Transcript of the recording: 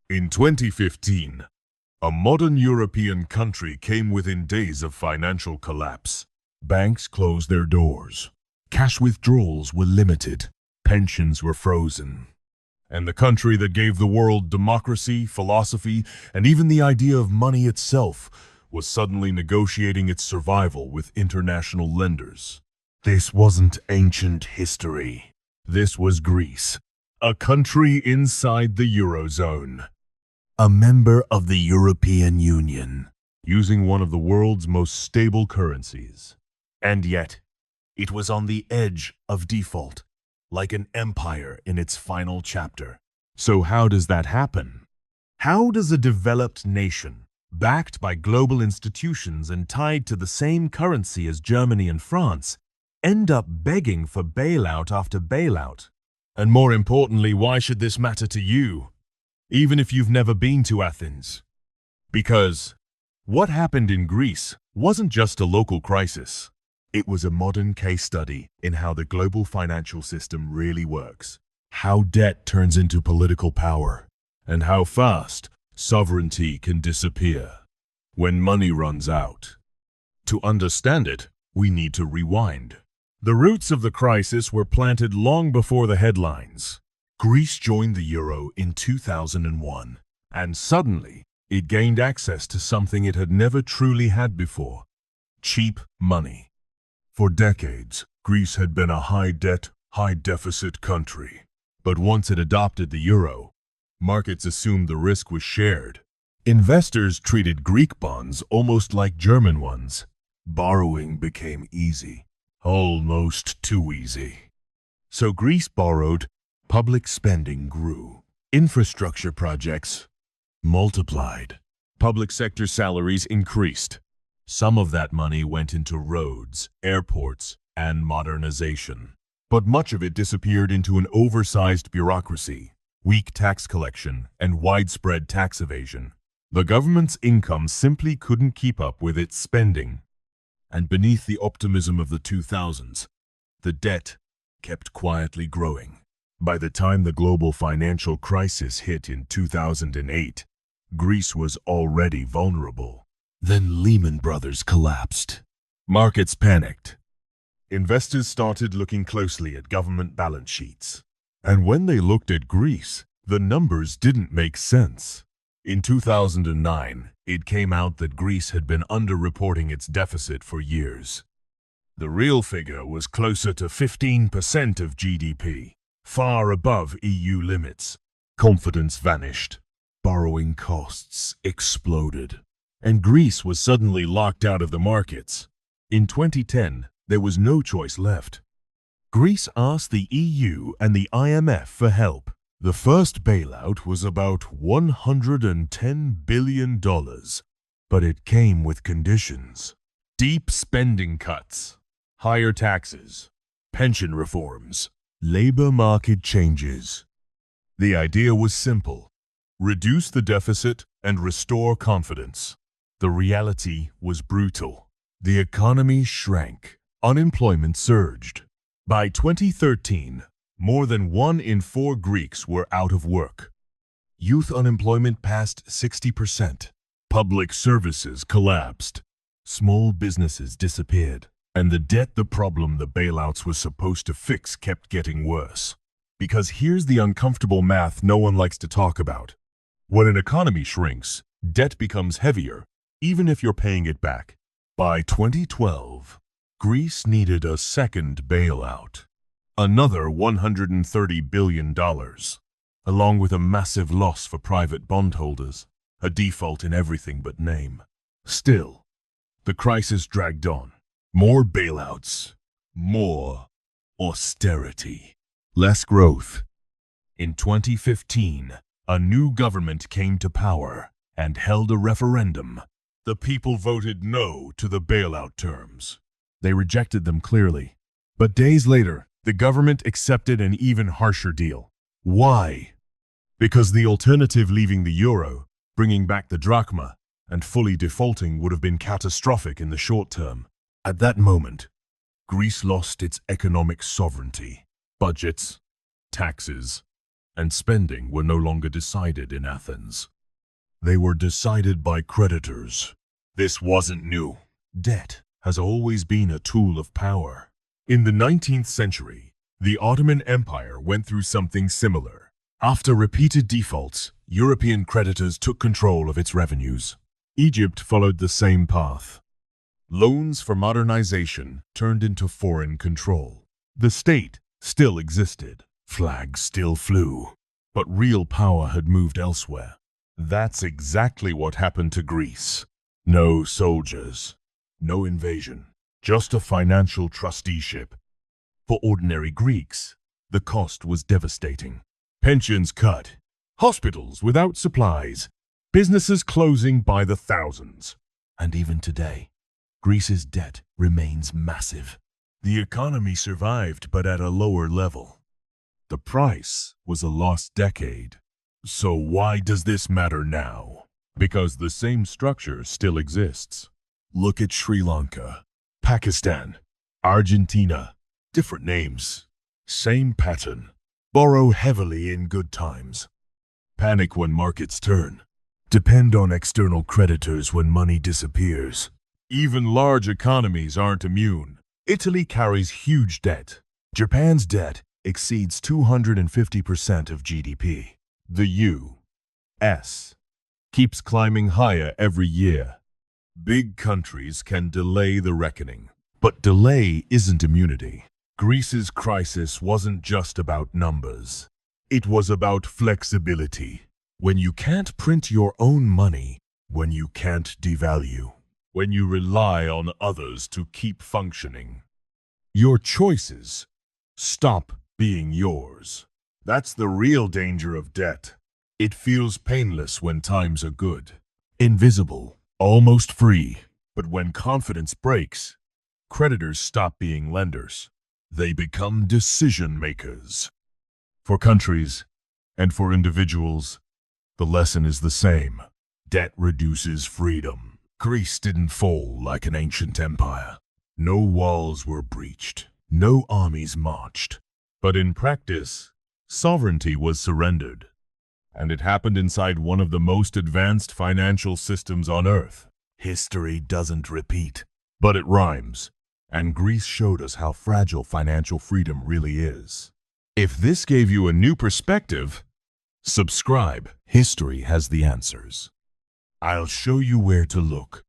In 2015, a modern European country came within days of financial collapse. Banks closed their doors. Cash withdrawals were limited. Pensions were frozen. And the country that gave the world democracy, philosophy, and even the idea of money itself was suddenly negotiating its survival with international lenders. This wasn't ancient history. This was Greece, a country inside the Eurozone, a member of the European Union, using one of the world's most stable currencies. And yet, it was on the edge of default, like an empire in its final chapter. So how does that happen? How does a developed nation, backed by global institutions and tied to the same currency as Germany and France, end up begging for bailout after bailout? And more importantly, why should this matter to you, even if you've never been to Athens? Because what happened in Greece wasn't just a local crisis. It was a modern case study in how the global financial system really works, how debt turns into political power, and how fast sovereignty can disappear when money runs out. To understand it, we need to rewind. The roots of the crisis were planted long before the headlines. Greece joined the euro in 2001, and suddenly it gained access to something it had never truly had before: cheap money. For decades, Greece had been a high-debt, high-deficit country. But once it adopted the euro, markets assumed the risk was shared. Investors treated Greek bonds almost like German ones. Borrowing became easy, almost too easy. So Greece borrowed, public spending grew. Infrastructure projects multiplied. Public sector salaries increased. Some of that money went into roads, airports, and modernization. But much of it disappeared into an oversized bureaucracy, weak tax collection, and widespread tax evasion. The government's income simply couldn't keep up with its spending. And beneath the optimism of the 2000s, the debt kept quietly growing. By the time the global financial crisis hit in 2008, Greece was already vulnerable. Then Lehman Brothers collapsed. Markets panicked. Investors started looking closely at government balance sheets. And when they looked at Greece, the numbers didn't make sense. In 2009, it came out that Greece had been underreporting its deficit for years. The real figure was closer to 15% of GDP, far above EU limits. Confidence vanished. Borrowing costs exploded. And Greece was suddenly locked out of the markets. In 2010, there was no choice left. Greece asked the EU and the IMF for help. The first bailout was about $110 billion, but it came with conditions. Deep spending cuts, higher taxes, pension reforms, labor market changes. The idea was simple: reduce the deficit and restore confidence. The reality was brutal. The economy shrank. Unemployment surged. By 2013, more than 1 in 4 Greeks were out of work. Youth unemployment passed 60%. Public services collapsed. Small businesses disappeared. And the problem the bailouts were supposed to fix kept getting worse. Because here's the uncomfortable math no one likes to talk about. When an economy shrinks, debt becomes heavier, even if you're paying it back. By 2012, Greece needed a second bailout. Another $130 billion, along with a massive loss for private bondholders, a default in everything but name. Still, the crisis dragged on. More bailouts, more austerity, less growth. In 2015, a new government came to power and held a referendum. The people voted no to the bailout terms. They rejected them clearly. But days later, the government accepted an even harsher deal. Why? Because the alternative, leaving the euro, bringing back the drachma, and fully defaulting, would have been catastrophic in the short term. At that moment, Greece lost its economic sovereignty. Budgets, taxes, and spending were no longer decided in Athens. They were decided by creditors. This wasn't new. Debt has always been a tool of power. In the 19th century, the Ottoman Empire went through something similar. After repeated defaults, European creditors took control of its revenues. Egypt followed the same path. Loans for modernization turned into foreign control. The state still existed. Flags still flew. But real power had moved elsewhere. That's exactly what happened to Greece. No soldiers, no invasion, just a financial trusteeship. For ordinary Greeks, the cost was devastating. Pensions cut, hospitals without supplies, businesses closing by the thousands. And even today, Greece's debt remains massive. The economy survived, but at a lower level. The price was a lost decade. So why does this matter now? Because the same structure still exists. Look at Sri Lanka, Pakistan, Argentina. Different names, same pattern. Borrow heavily in good times. Panic when markets turn. Depend on external creditors when money disappears. Even large economies aren't immune. Italy carries huge debt. Japan's debt exceeds 250% of GDP. The U.S. keeps climbing higher every year. Big countries can delay the reckoning. But delay isn't immunity. Greece's crisis wasn't just about numbers. It was about flexibility. When you can't print your own money, when you can't devalue, when you rely on others to keep functioning, your choices stop being yours. That's the real danger of debt. It feels painless when times are good, invisible, almost free. But when confidence breaks, creditors stop being lenders. They become decision makers. For countries and for individuals, the lesson is the same. Debt reduces freedom. Greece didn't fall like an ancient empire. No walls were breached. No armies marched. But in practice, sovereignty was surrendered. And it happened inside one of the most advanced financial systems on earth. History doesn't repeat, but it rhymes. And Greece showed us how fragile financial freedom really is. If this gave you a new perspective, subscribe. History has the answers. I'll show you where to look.